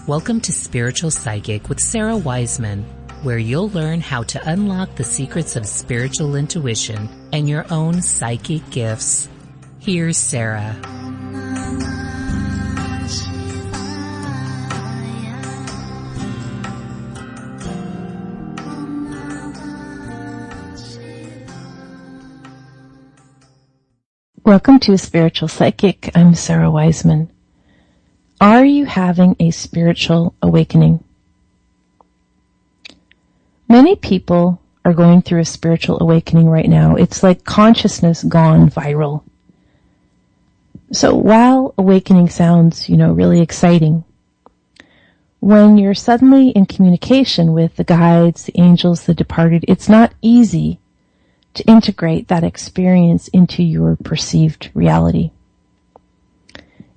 Welcome to Spiritual Psychic with Sara Wiseman, where you'll learn how to unlock the secrets of spiritual intuition and your own psychic gifts. Here's Sara. Welcome to Spiritual Psychic. I'm Sara Wiseman. Are you having a spiritual awakening? Many people are going through a spiritual awakening right now. It's like consciousness gone viral. So while awakening sounds, really exciting, when you're suddenly in communication with the guides, the angels, the departed, it's not easy to integrate that experience into your perceived reality.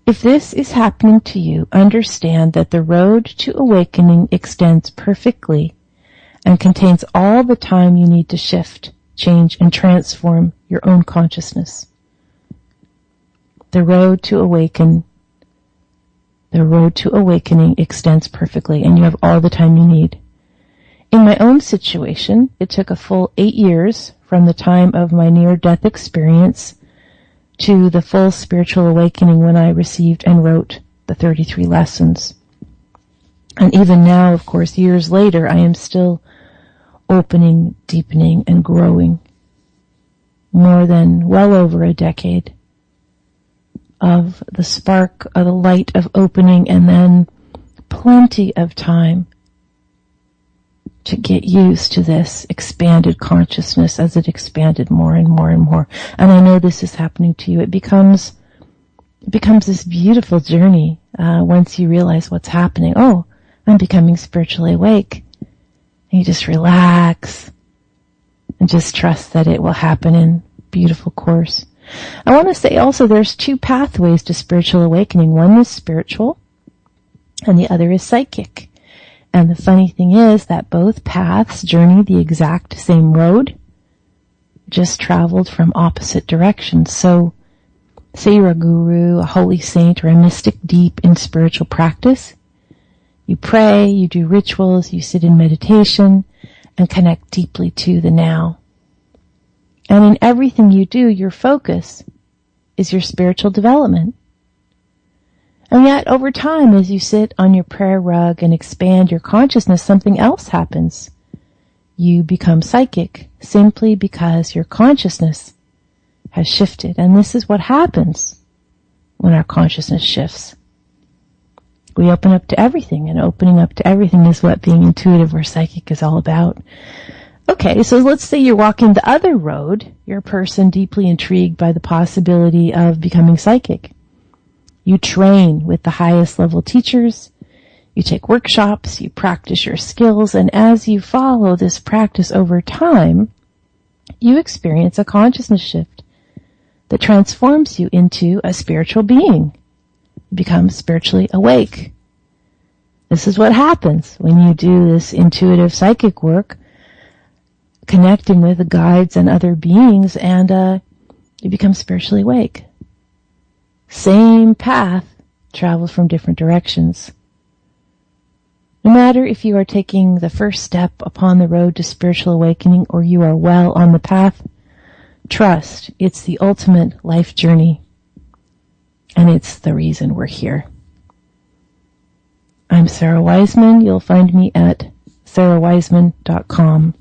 If this is happening to you, understand that the road to awakening extends perfectly and contains all the time you need to shift, change, and transform your own consciousness. The road to awakening extends perfectly, and you have all the time you need. In my own situation, it took a full 8 years from the time of my near-death experience to the full spiritual awakening when I received and wrote the 33 lessons. And even now, of course, years later, I am still opening, deepening, and growing. More than well over a decade of the spark of the light of opening, and then plenty of time to get used to this expanded consciousness as it expanded more and more and more. And I know this is happening to you. It becomes this beautiful journey once you realize what's happening. Oh, I'm becoming spiritually awake. And you just relax and just trust that it will happen in beautiful course. I want to say also there's 2 pathways to spiritual awakening. One is spiritual and the other is psychic. And the funny thing is that both paths journey the exact same road, just traveled from opposite directions. So, say you're a guru, a holy saint, or a mystic deep in spiritual practice. You pray, you do rituals, you sit in meditation, and connect deeply to the now. And in everything you do, your focus is your spiritual development. And yet, over time, as you sit on your prayer rug and expand your consciousness, something else happens. You become psychic simply because your consciousness has shifted. And this is what happens when our consciousness shifts. We open up to everything, and opening up to everything is what being intuitive or psychic is all about. Okay, so let's say you're walking the other road. You're a person deeply intrigued by the possibility of becoming psychic. You train with the highest level teachers, you take workshops, you practice your skills, and as you follow this practice over time, you experience a consciousness shift that transforms you into a spiritual being. You become spiritually awake. This is what happens when you do this intuitive psychic work, connecting with the guides and other beings, and you become spiritually awake. Same path, travels from different directions. No matter if you are taking the first step upon the road to spiritual awakening or you are well on the path, trust, it's the ultimate life journey. And it's the reason we're here. I'm Sara Wiseman. You'll find me at sarawiseman.com.